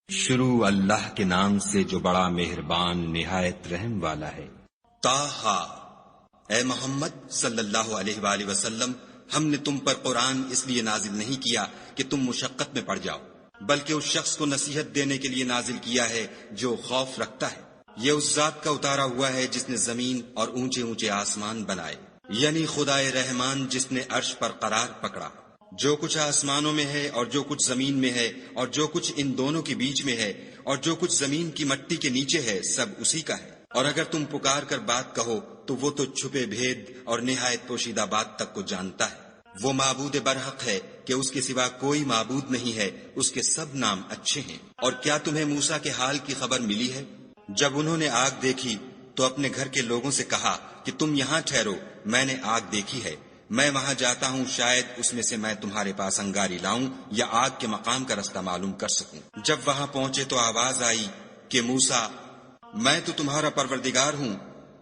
شروع اللہ کے نام سے جو بڑا مہربان نہایت رحم والا ہے۔ طٰہٰ، اے محمد صلی اللہ علیہ وآلہ وسلم، ہم نے تم پر قرآن اس لیے نازل نہیں کیا کہ تم مشقت میں پڑ جاؤ، بلکہ اس شخص کو نصیحت دینے کے لیے نازل کیا ہے جو خوف رکھتا ہے۔ یہ اس ذات کا اتارا ہوا ہے جس نے زمین اور اونچے اونچے آسمان بنائے، یعنی خدائے رحمان جس نے عرش پر قرار پکڑا۔ جو کچھ آسمانوں میں ہے اور جو کچھ زمین میں ہے اور جو کچھ ان دونوں کے بیچ میں ہے اور جو کچھ زمین کی مٹی کے نیچے ہے، سب اسی کا ہے۔ اور اگر تم پکار کر بات کہو تو وہ تو چھپے بھید اور نہایت پوشیدہ بات تک کو جانتا ہے۔ وہ معبود برحق ہے کہ اس کے سوا کوئی معبود نہیں ہے، اس کے سب نام اچھے ہیں۔ اور کیا تمہیں موسیٰ کے حال کی خبر ملی ہے؟ جب انہوں نے آگ دیکھی تو اپنے گھر کے لوگوں سے کہا کہ تم یہاں ٹھہرو، میں نے آگ دیکھی ہے، میں وہاں جاتا ہوں، شاید اس میں سے میں تمہارے پاس انگاری لاؤں یا آگ کے مقام کا رستہ معلوم کر سکوں۔ جب وہاں پہنچے تو آواز آئی کہ موسیٰ، میں تو تمہارا پروردگار ہوں،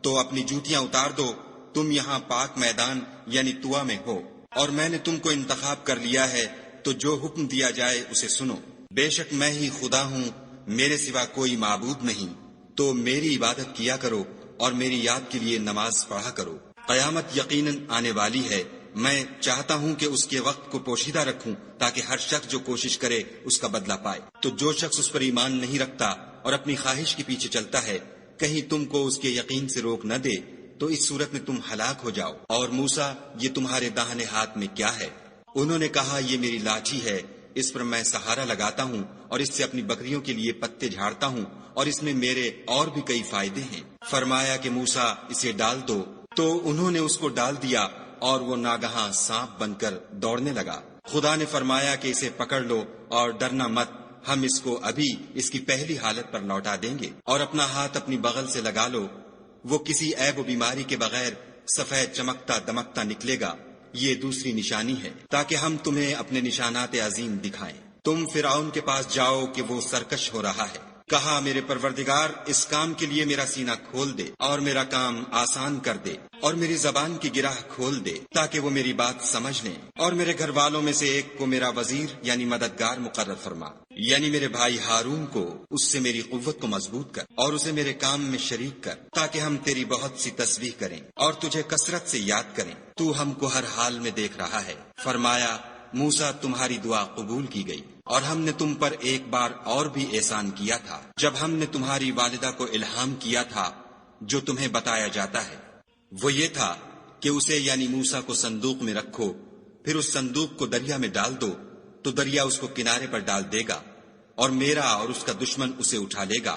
تو اپنی جوتیاں اتار دو، تم یہاں پاک میدان یعنی طویٰ میں ہو، اور میں نے تم کو انتخاب کر لیا ہے، تو جو حکم دیا جائے اسے سنو۔ بے شک میں ہی خدا ہوں، میرے سوا کوئی معبود نہیں، تو میری عبادت کیا کرو اور میری یاد کے لیے نماز پڑھا کرو۔ قیامت یقیناً آنے والی ہے، میں چاہتا ہوں کہ اس کے وقت کو پوشیدہ رکھوں تاکہ ہر شخص جو کوشش کرے اس کا بدلہ پائے۔ تو جو شخص اس پر ایمان نہیں رکھتا اور اپنی خواہش کے پیچھے چلتا ہے، کہیں تم کو اس کے یقین سے روک نہ دے تو اس صورت میں تم ہلاک ہو جاؤ۔ اور موسیٰ، یہ تمہارے داہنے ہاتھ میں کیا ہے؟ انہوں نے کہا، یہ میری لاٹھی ہے، اس پر میں سہارا لگاتا ہوں اور اس سے اپنی بکریوں کے لیے پتے جھاڑتا ہوں، اور اس میں میرے اور بھی کئی فائدے ہیں۔ فرمایا کہ موسیٰ، اسے ڈال دو، تو انہوں نے اس کو ڈال دیا اور وہ ناگہاں سانپ بن کر دوڑنے لگا۔ خدا نے فرمایا کہ اسے پکڑ لو اور ڈرنا مت، ہم اس کو ابھی اس کی پہلی حالت پر لوٹا دیں گے، اور اپنا ہاتھ اپنی بغل سے لگا لو، وہ کسی عیب و بیماری کے بغیر سفید چمکتا دمکتا نکلے گا۔ یہ دوسری نشانی ہے تاکہ ہم تمہیں اپنے نشانات عظیم دکھائیں۔ تم فرعون کے پاس جاؤ کہ وہ سرکش ہو رہا ہے۔ کہا، میرے پروردگار، اس کام کے لیے میرا سینہ کھول دے اور میرا کام آسان کر دے، اور میری زبان کی گرہ کھول دے تاکہ وہ میری بات سمجھ لیں، اور میرے گھر والوں میں سے ایک کو میرا وزیر یعنی مددگار مقرر فرما، یعنی میرے بھائی ہارون کو، اس سے میری قوت کو مضبوط کر اور اسے میرے کام میں شریک کر، تاکہ ہم تیری بہت سی تسبیح کریں اور تجھے کثرت سے یاد کریں، تو ہم کو ہر حال میں دیکھ رہا ہے۔ فرمایا، موسیٰ، تمہاری دعا قبول کی گئی، اور ہم نے تم پر ایک بار اور بھی احسان کیا تھا، جب ہم نے تمہاری والدہ کو الہام کیا تھا جو تمہیں بتایا جاتا ہے۔ وہ یہ تھا کہ اسے یعنی موسیٰ کو صندوق میں رکھو، پھر اس صندوق کو دریا میں ڈال دو تو دریا اس کو کنارے پر ڈال دے گا، اور میرا اور اس کا دشمن اسے اٹھا لے گا۔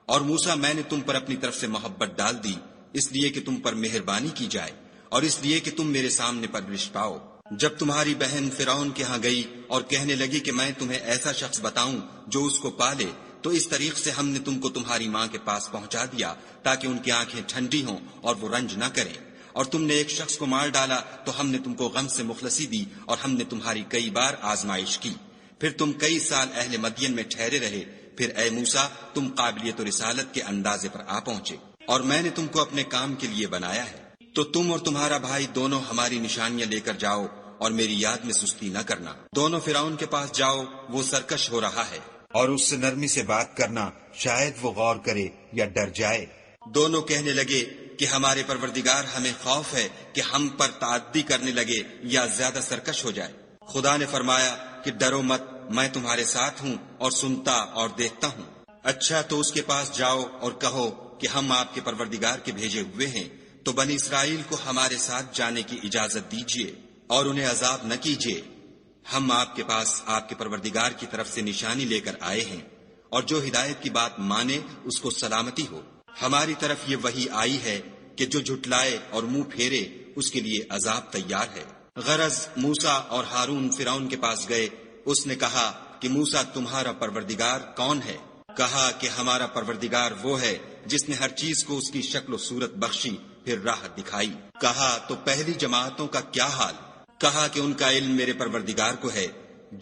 اور موسیٰ، میں نے تم پر اپنی طرف سے محبت ڈال دی، اس لیے کہ تم پر مہربانی کی جائے اور اس لیے کہ تم میرے سامنے پرورش پاؤ۔ جب تمہاری بہن فرعون کے ہاں گئی اور کہنے لگی کہ میں تمہیں ایسا شخص بتاؤں جو اس کو پالے، تو اس طریق سے ہم نے تم کو تمہاری ماں کے پاس پہنچا دیا تاکہ ان کی آنکھیں ٹھنڈی ہوں اور وہ رنج نہ کریں۔ اور تم نے ایک شخص کو مار ڈالا تو ہم نے تم کو غم سے مخلصی دی، اور ہم نے تمہاری کئی بار آزمائش کی، پھر تم کئی سال اہل مدین میں ٹھہرے رہے، پھر اے موسیٰ، تم قابلیت و رسالت کے اندازے پر آ پہنچے، اور میں نے تم کو اپنے کام کے لیے بنایا ہے، تو تم اور تمہارا بھائی دونوں ہماری نشانیاں لے کر جاؤ اور میری یاد میں سستی نہ کرنا۔ دونوں فرعون کے پاس جاؤ، وہ سرکش ہو رہا ہے، اور اس سے نرمی سے بات کرنا، شاید وہ غور کرے یا ڈر جائے۔ دونوں کہنے لگے کہ ہمارے پروردگار، ہمیں خوف ہے کہ ہم پر تعدی کرنے لگے یا زیادہ سرکش ہو جائے۔ خدا نے فرمایا کہ ڈرو مت، میں تمہارے ساتھ ہوں اور سنتا اور دیکھتا ہوں۔ اچھا، تو اس کے پاس جاؤ اور کہو کہ ہم آپ کے پروردگار کے بھیجے ہوئے ہیں، تو بنی اسرائیل کو ہمارے ساتھ جانے کی اجازت دیجیے اور انہیں عذاب نہ کیجیے۔ ہم آپ کے پاس آپ کے پروردگار کی طرف سے نشانی لے کر آئے ہیں، اور جو ہدایت کی بات مانے اس کو سلامتی ہو۔ ہماری طرف یہ وحی آئی ہے کہ جو جھٹلائے اور منہ پھیرے اس کے لیے عذاب تیار ہے۔ غرض موسیٰ اور ہارون فرعون کے پاس گئے، اس نے کہا کہ موسیٰ، تمہارا پروردگار کون ہے؟ کہا کہ ہمارا پروردگار وہ ہے جس نے ہر چیز کو اس کی شکل و صورت بخشی، پھر راہ دکھائی۔ کہا، تو پہلی جماعتوں کا کیا حال؟ کہا کہ ان کا علم میرے پروردگار کو ہے،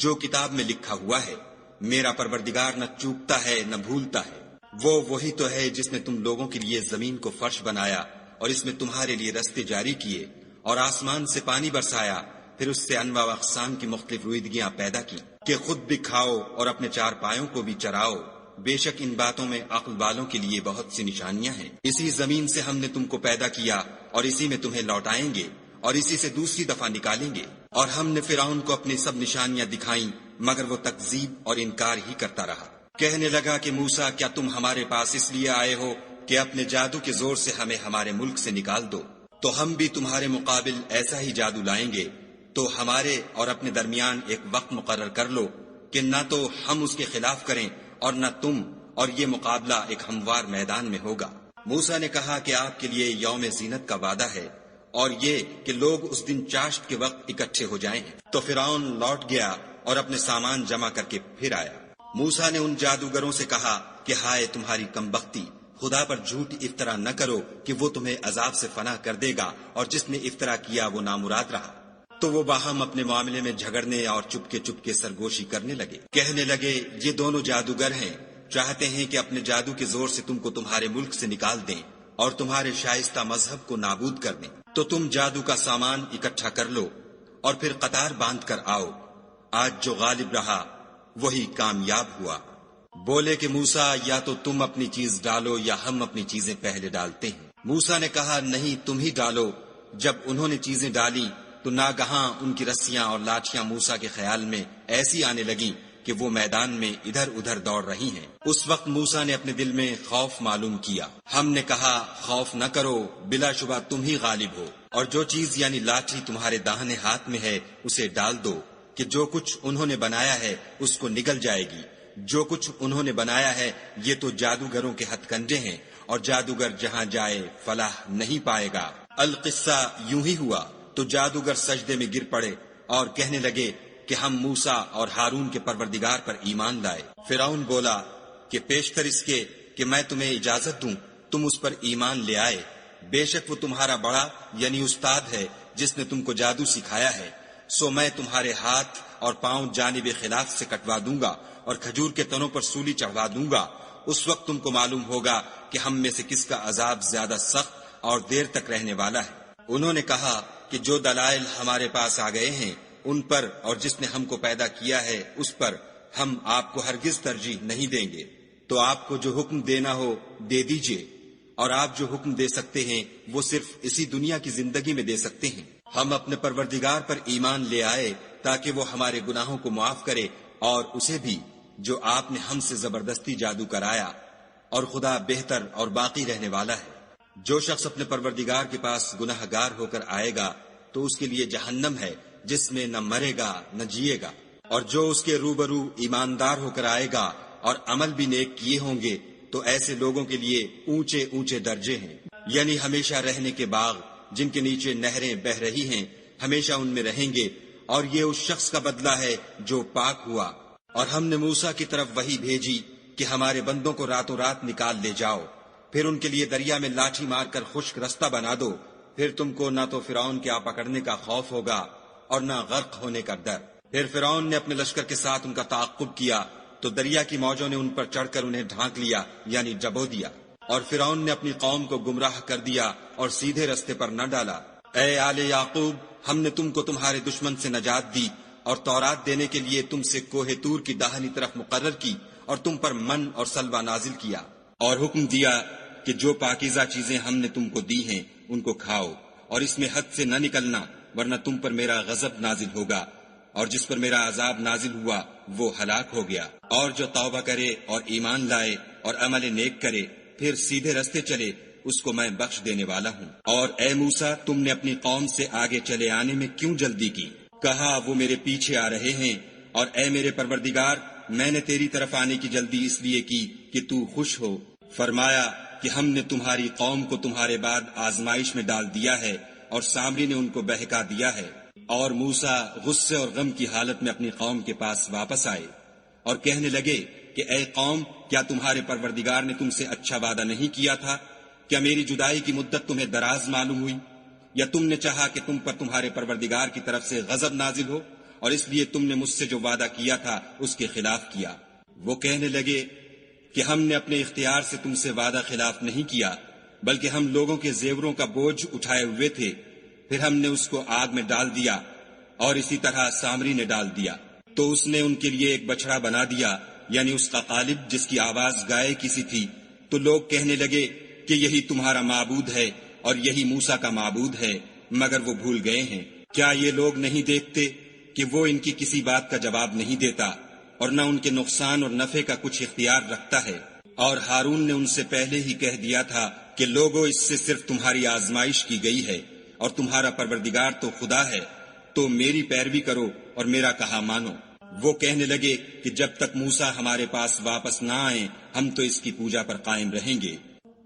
جو کتاب میں لکھا ہوا ہے۔ میرا پروردگار نہ چوکتا ہے نہ بھولتا ہے۔ وہ وہی تو ہے جس نے تم لوگوں کے لیے زمین کو فرش بنایا اور اس میں تمہارے لیے رستے جاری کیے، اور آسمان سے پانی برسایا، پھر اس سے انواع و اقسام کی مختلف رویدگیاں پیدا کی۔ کہ خود بھی کھاؤ اور اپنے چار پایوں کو بھی چراؤ، بے شک ان باتوں میں عقل والوں کے لیے بہت سی نشانیاں ہیں۔ اسی زمین سے ہم نے تم کو پیدا کیا اور اسی میں تمہیں لوٹائیں گے اور اسی سے دوسری دفعہ نکالیں گے۔ اور ہم نے فرعون کو اپنی سب نشانیاں دکھائیں مگر وہ تکذیب اور انکار ہی کرتا رہا۔ کہنے لگا کہ موسیٰ، کیا تم ہمارے پاس اس لیے آئے ہو کہ اپنے جادو کے زور سے ہمیں ہمارے ملک سے نکال دو؟ تو ہم بھی تمہارے مقابل ایسا ہی جادو لائیں گے، تو ہمارے اور اپنے درمیان ایک وقت مقرر کر لو کہ نہ تو ہم اس کے خلاف کریں اور نہ تم، اور یہ مقابلہ ایک ہموار میدان میں ہوگا۔ موسیٰ نے کہا کہ آپ کے لیے یوم زینت کا وعدہ ہے اور یہ کہ لوگ اس دن چاشت کے وقت اکٹھے ہو جائیں۔ تو فرعون لوٹ گیا اور اپنے سامان جمع کر کے پھر آیا۔ موسیٰ نے ان جادوگروں سے کہا کہ ہائے تمہاری کمبختی، خدا پر جھوٹ افطرا نہ کرو کہ وہ تمہیں عذاب سے فنا کر دے گا، اور جس نے افطرا کیا وہ نامراد رہا۔ تو وہ باہم اپنے معاملے میں جھگڑنے اور چپکے چپکے سرگوشی کرنے لگے۔ کہنے لگے یہ دونوں جادوگر ہیں، چاہتے ہیں کہ اپنے جادو کے زور سے تم کو تمہارے ملک سے نکال دیں اور تمہارے شائستہ مذہب کو نابود کر دیں۔ تو تم جادو کا سامان اکٹھا کر لو اور پھر قطار باندھ کر آؤ، آج جو غالب رہا وہی کامیاب ہوا۔ بولے کہ موسیٰ، یا تو تم اپنی چیز ڈالو یا ہم اپنی چیزیں پہلے ڈالتے ہیں۔ موسیٰ نے کہا نہیں، تم ہی ڈالو۔ جب انہوں نے چیزیں ڈالی تو ناگہاں ان کی رسیاں اور لاٹھیاں موسیٰ کے خیال میں ایسی آنے لگیں کہ وہ میدان میں ادھر ادھر دوڑ رہی ہیں۔ اس وقت موسیٰ نے اپنے دل میں خوف معلوم کیا۔ ہم نے کہا خوف نہ کرو، بلا شبہ تم ہی غالب ہو، اور جو چیز یعنی لاٹھی تمہارے داہنے ہاتھ میں ہے اسے ڈال دو کہ جو کچھ انہوں نے بنایا ہے اس کو نگل جائے گی۔ جو کچھ انہوں نے بنایا ہے یہ تو جادوگروں کے ہتھ کنڈے ہیں، اور جادوگر جہاں جائے فلاح نہیں پائے گا۔ القصہ یوں ہی ہوا تو جادوگر سجدے میں گر پڑے اور کہنے لگے کہ ہم موسیٰ اور ہارون کے پروردگار پر ایمان لائے۔ فرعون بولا کہ پیشتر اس کے کہ میں تمہیں اجازت دوں تم اس پر ایمان لے آئے، بے شک وہ تمہارا بڑا یعنی استاد ہے جس نے تم کو جادو سکھایا ہے، سو میں تمہارے ہاتھ اور پاؤں جانب خلاف سے کٹوا دوں گا اور کھجور کے تنوں پر سولی چڑھوا دوں گا۔ اس وقت تم کو معلوم ہوگا کہ ہم میں سے کس کا عذاب زیادہ سخت اور دیر تک رہنے والا ہے۔ انہوں نے کہا کہ جو دلائل ہمارے پاس آ گئے ہیں ان پر اور جس نے ہم کو پیدا کیا ہے اس پر ہم آپ کو ہرگز ترجیح نہیں دیں گے، تو آپ کو جو حکم دینا ہو دے دیجئے، اور آپ جو حکم دے سکتے ہیں وہ صرف اسی دنیا کی زندگی میں دے سکتے ہیں۔ ہم اپنے پروردگار پر ایمان لے آئے تاکہ وہ ہمارے گناہوں کو معاف کرے اور اسے بھی جو آپ نے ہم سے زبردستی جادو کرایا، اور خدا بہتر اور باقی رہنے والا ہے۔ جو شخص اپنے پروردگار کے پاس گناہ گار ہو کر آئے گا تو اس کے لیے جہنم ہے جس میں نہ مرے گا نہ جیے گا، اور جو اس کے روبرو ایماندار ہو کر آئے گا اور عمل بھی نیک کیے ہوں گے تو ایسے لوگوں کے لیے اونچے اونچے درجے ہیں، یعنی ہمیشہ رہنے کے باغ جن کے نیچے نہریں بہ رہی ہیں، ہمیشہ ان میں رہیں گے، اور یہ اس شخص کا بدلہ ہے جو پاک ہوا۔ اور ہم نے موسیٰ کی طرف وحی بھیجی کہ ہمارے بندوں کو راتوں رات نکال لے جاؤ، پھر ان کے لیے دریا میں لاٹھی مار کر خشک رستہ بنا دو، پھر تم کو نہ تو فرعون کے آ پکڑنے کا خوف ہوگا اور نہ غرق ہونے کا ڈر۔ پھر فرعون نے اپنے لشکر کے ساتھ ان کا تعاقب کیا تو دریا کی موجوں نے ان پر چڑھ کر انہیں ڈھانک لیا یعنی ڈبو دیا، اور فرعون نے اپنی قوم کو گمراہ کر دیا اور سیدھے رستے پر نہ ڈالا۔ اے آل یعقوب، ہم نے تم کو تمہارے دشمن سے نجات دی اور تورات دینے کے لیے تم سے کوہ طور کی داہنی طرف مقرر کی اور تم پر من اور سلوہ نازل کیا، اور حکم دیا کہ جو پاکیزہ چیزیں ہم نے تم کو دی ہیں ان کو کھاؤ، اور اس میں حد سے نہ نکلنا ورنہ تم پر میرا غضب نازل ہوگا، اور جس پر میرا عذاب نازل ہوا وہ ہلاک ہو گیا۔ اور جو توبہ کرے اور ایمان لائے اور عمل نیک کرے پھر سیدھے رستے چلے اس کو میں بخش دینے والا ہوں۔ اور اے موسیٰ، تم نے اپنی قوم سے آگے چلے آنے میں کیوں جلدی کی؟ کہا وہ میرے پیچھے آ رہے ہیں، اور اے میرے پروردگار، میں نے تیری طرف آنے کی جلدی اس لیے کی کہ تو خوش ہو۔ فرمایا کہ ہم نے تمہاری قوم کو تمہارے بعد آزمائش میں ڈال دیا ہے اور سامری نے ان کو بہکا دیا ہے۔ اور موسیٰ غصے اور غم کی حالت میں اپنی قوم کے پاس واپس آئے اور کہنے لگے کہ اے قوم، کیا تمہارے پروردگار نے تم سے اچھا وعدہ نہیں کیا تھا؟ کیا میری جدائی کی مدت تمہیں دراز معلوم ہوئی؟ یا تم نے چاہا کہ تم پر تمہارے پروردگار کی طرف سے غضب نازل ہو اور اس لیے تم نے مجھ سے جو وعدہ کیا تھا اس کے خلاف کیا؟ وہ کہنے لگے کہ ہم نے اپنے اختیار سے تم سے وعدہ خلاف نہیں کیا، بلکہ ہم لوگوں کے زیوروں کا بوجھ اٹھائے ہوئے تھے، پھر ہم نے اس کو آگ میں ڈال دیا اور اسی طرح سامری نے ڈال دیا۔ تو اس نے ان کے لیے ایک بچڑا بنا دیا، یعنی اس کا قالب جس کی آواز گائے کی سی تھی۔ تو لوگ کہنے لگے کہ یہی تمہارا معبود ہے اور یہی موسیٰ کا معبود ہے، مگر وہ بھول گئے ہیں۔ کیا یہ لوگ نہیں دیکھتے کہ وہ ان کی کسی بات کا جواب نہیں دیتا اور نہ ان کے نقصان اور نفع کا کچھ اختیار رکھتا ہے؟ اور ہارون نے ان سے پہلے ہی کہہ دیا تھا کہ لوگوں، اس سے صرف تمہاری آزمائش کی گئی ہے اور تمہارا پروردگار تو خدا ہے، تو میری پیروی کرو اور میرا کہا مانو۔ وہ کہنے لگے کہ جب تک موسیٰ ہمارے پاس واپس نہ آئیں ہم تو اس کی پوجا پر قائم رہیں گے۔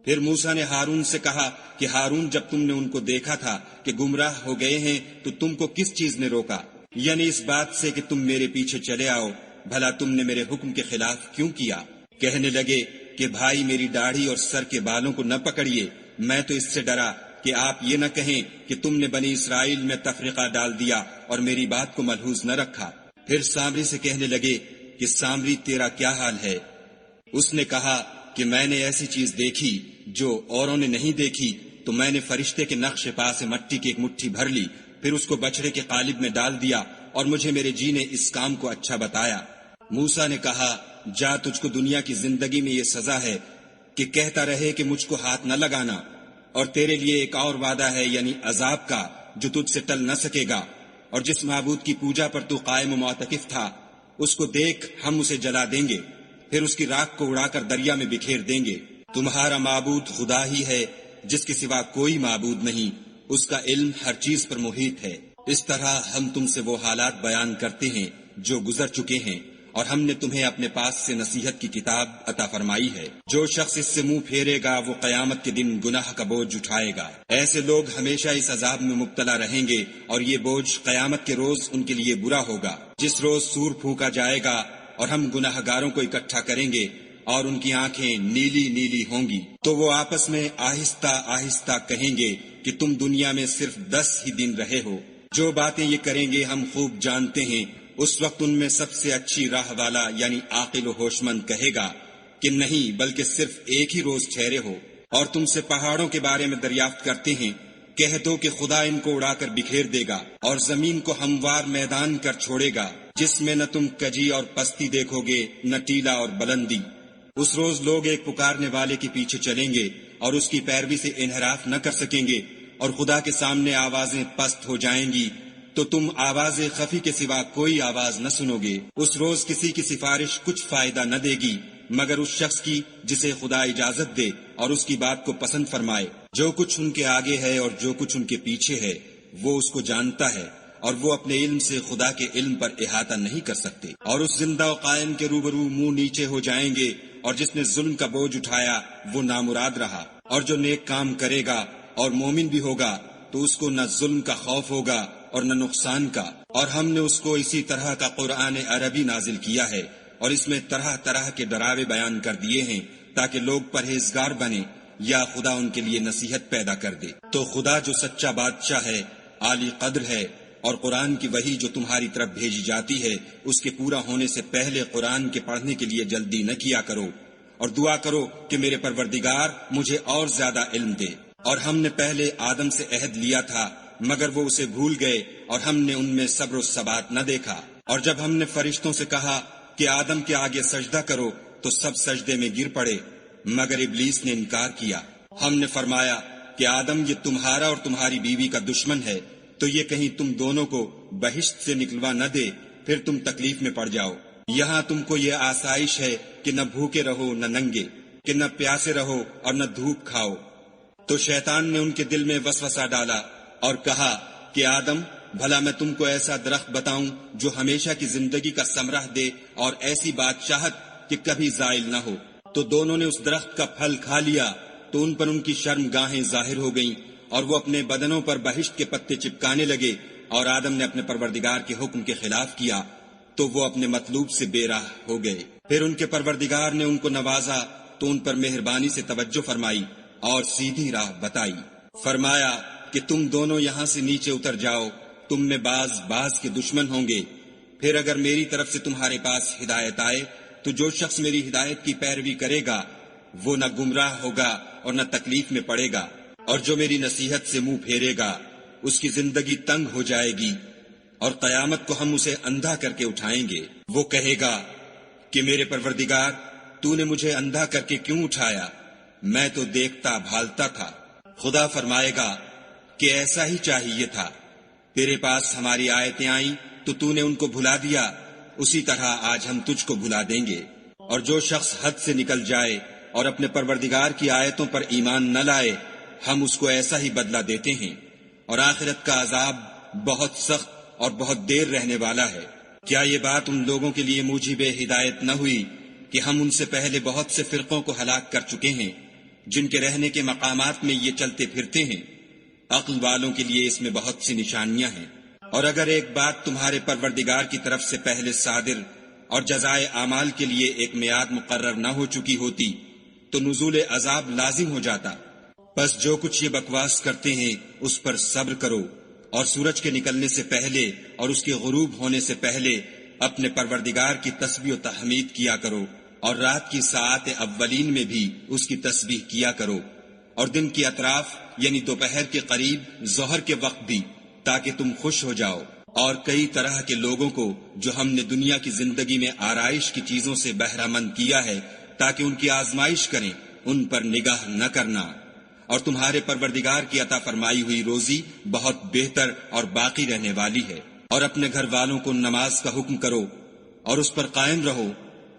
پھر موسیٰ نے ہارون سے کہا کہ ہارون، جب تم نے ان کو دیکھا تھا کہ گمراہ ہو گئے ہیں تو تم کو کس چیز نے روکا؟ یعنی اس بات سے کہ تم میرے پیچھے چلے آؤ، بھلا تم نے میرے حکم کے خلاف کیوں کیا؟ کہنے لگے کہ بھائی، میری داڑھی اور سر کے بالوں کو نہ پکڑیے، میں تو اس سے ڈرا کہ آپ یہ نہ کہیں کہ تم نے بنی اسرائیل میں تفرقہ ڈال دیا اور میری بات کو ملحوظ نہ رکھا۔ پھر سامری سے کہنے لگے کہ سامری، تیرا کیا حال ہے؟ اس نے کہا کہ میں نے ایسی چیز دیکھی جو اوروں نے نہیں دیکھی، تو میں نے فرشتے کے نقش پا سے مٹی کی ایک مٹھی بھر لی، پھر اس کو بچڑے کے قالب میں ڈال دیا، اور مجھے میرے جی نے اس کام کو اچھا بتایا۔ موسیٰ نے کہا، جا، تجھ کو دنیا کی زندگی میں یہ سزا ہے کہ کہتا رہے کہ مجھ کو ہاتھ نہ لگانا، اور تیرے لیے ایک اور وعدہ ہے، یعنی عذاب کا، جو تجھ سے ٹل نہ سکے گا۔ اور جس معبود کی پوجا پر تو قائم و معتکف تھا، اس کو دیکھ، ہم اسے جلا دیں گے، پھر اس کی راکھ کو اڑا کر دریا میں بکھیر دیں گے۔ تمہارا معبود خدا ہی ہے، جس کے سوا کوئی معبود نہیں، اس کا علم ہر چیز پر محیط ہے۔ اس طرح ہم تم سے وہ حالات بیان کرتے ہیں جو گزر چکے ہیں، اور ہم نے تمہیں اپنے پاس سے نصیحت کی کتاب عطا فرمائی ہے۔ جو شخص اس سے منہ پھیرے گا وہ قیامت کے دن گناہ کا بوجھ اٹھائے گا۔ ایسے لوگ ہمیشہ اس عذاب میں مبتلا رہیں گے، اور یہ بوجھ قیامت کے روز ان کے لیے برا ہوگا، جس روز سور پھونکا جائے گا اور ہم گناہ گاروں کو اکٹھا کریں گے اور ان کی آنکھیں نیلی نیلی ہوں گی، تو وہ آپس میں آہستہ آہستہ کہیں گے کہ تم دنیا میں صرف 10 ہی دن رہے ہو۔ جو باتیں یہ کریں گے ہم خوب جانتے ہیں۔ اس وقت ان میں سب سے اچھی راہ والا یعنی عاقل و ہوش مند کہے گا کہ نہیں، بلکہ صرف ایک ہی روز ٹھہرے ہو۔ اور تم سے پہاڑوں کے بارے میں دریافت کرتے ہیں، کہہ دو کہ خدا ان کو اڑا کر بکھیر دے گا اور زمین کو ہموار میدان کر چھوڑے گا، جس میں نہ تم کجی اور پستی دیکھو گے، نہ ٹیلا اور بلندی۔ اس روز لوگ ایک پکارنے والے کے پیچھے چلیں گے اور اس کی پیروی سے انحراف نہ کر سکیں گے، اور خدا کے سامنے آوازیں پست ہو جائیں گی تو تم آواز خفی کے سوا کوئی آواز نہ سنو گے۔ اس روز کسی کی سفارش کچھ فائدہ نہ دے گی مگر اس شخص کی جسے خدا اجازت دے اور اس کی بات کو پسند فرمائے۔ جو کچھ ان کے آگے ہے اور جو کچھ ان کے پیچھے ہے وہ اس کو جانتا ہے، اور وہ اپنے علم سے خدا کے علم پر احاطہ نہیں کر سکتے۔ اور اس زندہ و قائم کے روبرو منہ نیچے ہو جائیں گے، اور جس نے ظلم کا بوجھ اٹھایا وہ نامراد رہا، اور جو نیک کام کرے گا اور مومن بھی ہوگا تو اس کو نہ ظلم کا خوف ہوگا اور نہ نقصان کا۔ اور ہم نے اس کو اسی طرح کا قرآن عربی نازل کیا ہے، اور اس میں طرح طرح کے ڈراوے بیان کر دیے ہیں تاکہ لوگ پرہیزگار بنے یا خدا ان کے لیے نصیحت پیدا کر دے۔ تو خدا جو سچا بادشاہ ہے، عالی قدر ہے، اور قرآن کی وحی جو تمہاری طرف بھیجی جاتی ہے اس کے پورا ہونے سے پہلے قرآن کے پڑھنے کے لیے جلدی نہ کیا کرو، اور دعا کرو کہ میرے پروردگار مجھے اور زیادہ علم دے۔ اور ہم نے پہلے آدم سے عہد لیا تھا مگر وہ اسے بھول گئے، اور ہم نے ان میں صبر و ثبات نہ دیکھا۔ اور جب ہم نے فرشتوں سے کہا کہ آدم کے آگے سجدہ کرو تو سب سجدے میں گر پڑے مگر ابلیس نے انکار کیا۔ ہم نے فرمایا کہ آدم، یہ تمہارا اور تمہاری بیوی کا دشمن ہے، تو یہ کہیں تم دونوں کو بہشت سے نکلوا نہ دے، پھر تم تکلیف میں پڑ جاؤ۔ یہاں تم کو یہ آسائش ہے کہ نہ بھوکے رہو نہ ننگے، کہ نہ پیاسے رہو اور نہ دھوپ کھاؤ۔ تو شیطان نے ان کے دل میں وسوسہ ڈالا اور کہا کہ آدم، بھلا میں تم کو ایسا درخت بتاؤں جو ہمیشہ کی زندگی کا ثمرہ دے اور ایسی بادشاہت کہ کبھی زائل نہ ہو۔ تو دونوں نے اس درخت کا پھل کھا لیا تو ان پر ان کی شرم گاہیں ظاہر ہو گئیں، اور وہ اپنے بدنوں پر بہشت کے پتے چپکانے لگے، اور آدم نے اپنے پروردگار کے حکم کے خلاف کیا تو وہ اپنے مطلوب سے بے راہ ہو گئے۔ پھر ان کے پروردگار نے ان کو نوازا تو ان پر مہربانی سے توجہ فرمائی اور سیدھی راہ بتائی۔ فرمایا کہ تم دونوں یہاں سے نیچے اتر جاؤ، تم میں بعض کے دشمن ہوں گے۔ پھر اگر میری طرف سے تمہارے پاس ہدایت آئے تو جو شخص میری ہدایت کی پیروی کرے گا وہ نہ گمراہ ہوگا اور نہ تکلیف میں پڑے گا، اور جو میری نصیحت سے منہ پھیرے گا اس کی زندگی تنگ ہو جائے گی اور قیامت کو ہم اسے اندھا کر کے اٹھائیں گے۔ وہ کہے گا کہ میرے پروردگار، تو نے مجھے اندھا کر کے کیوں اٹھایا؟ میں تو دیکھتا بھالتا تھا۔ خدا فرمائے گا کہ ایسا ہی چاہیے تھا، تیرے پاس ہماری آیتیں آئیں تو نے ان کو بھلا دیا، اسی طرح آج ہم تجھ کو بھلا دیں گے۔ اور جو شخص حد سے نکل جائے اور اپنے پروردگار کی آیتوں پر ایمان نہ لائے، ہم اس کو ایسا ہی بدلہ دیتے ہیں، اور آخرت کا عذاب بہت سخت اور بہت دیر رہنے والا ہے۔ کیا یہ بات ان لوگوں کے لیے موجب ہدایت نہ ہوئی کہ ہم ان سے پہلے بہت سے فرقوں کو ہلاک کر چکے ہیں، جن کے رہنے کے مقامات میں یہ چلتے پھرتے ہیں؟ عقل والوں کے لیے اس میں بہت سی نشانیاں ہیں۔ اور اگر ایک بات تمہارے پروردگار کی طرف سے پہلے صادر اور جزائے اعمال کے لیے ایک میعاد مقرر نہ ہو چکی ہوتی تو نزول عذاب لازم ہو جاتا۔ بس جو کچھ یہ بکواس کرتے ہیں اس پر صبر کرو، اور سورج کے نکلنے سے پہلے اور اس کے غروب ہونے سے پہلے اپنے پروردگار کی تسبیح و تحمید کیا کرو، اور رات کی ساعات اولین میں بھی اس کی تسبیح کیا کرو، اور دن کی اطراف یعنی دوپہر کے قریب ظہر کے وقت بھی، تاکہ تم خوش ہو جاؤ۔ اور کئی طرح کے لوگوں کو جو ہم نے دنیا کی زندگی میں آرائش کی چیزوں سے بہرہ مند کیا ہے تاکہ ان کی آزمائش کریں، ان پر نگاہ نہ کرنا۔ اور تمہارے پروردگار کی عطا فرمائی ہوئی روزی بہت بہتر اور باقی رہنے والی ہے۔ اور اپنے گھر والوں کو نماز کا حکم کرو اور اس پر قائم رہو۔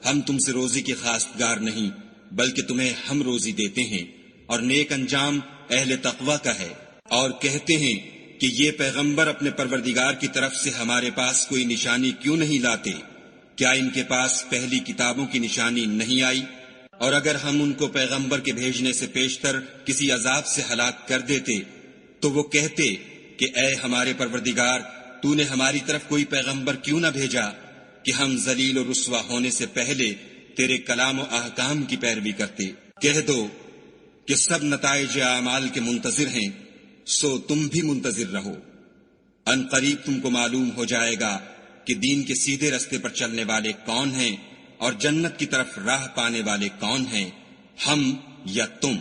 ہم تم سے روزی کے خواستگار نہیں، بلکہ تمہیں ہم روزی دیتے ہیں، اور نیک انجام اہل تقوی کا ہے۔ اور کہتے ہیں کہ یہ پیغمبر اپنے پروردگار کی طرف سے ہمارے پاس کوئی نشانی کیوں نہیں لاتے؟ کیا ان کے پاس پہلی کتابوں کی نشانی نہیں آئی؟ اور اگر ہم ان کو پیغمبر کے بھیجنے سے پیشتر کسی عذاب سے ہلاک کر دیتے تو وہ کہتے کہ اے ہمارے پروردگار، تو نے ہماری طرف کوئی پیغمبر کیوں نہ بھیجا کہ ہم ذلیل و رسوا ہونے سے پہلے تیرے کلام و احکام کی پیروی کرتے۔ کہہ دو کہ سب نتائج اعمال کے منتظر ہیں، سو تم بھی منتظر رہو۔ ان قریب تم کو معلوم ہو جائے گا کہ دین کے سیدھے رستے پر چلنے والے کون ہیں اور جنت کی طرف راہ پانے والے کون ہیں، ہم یا تم۔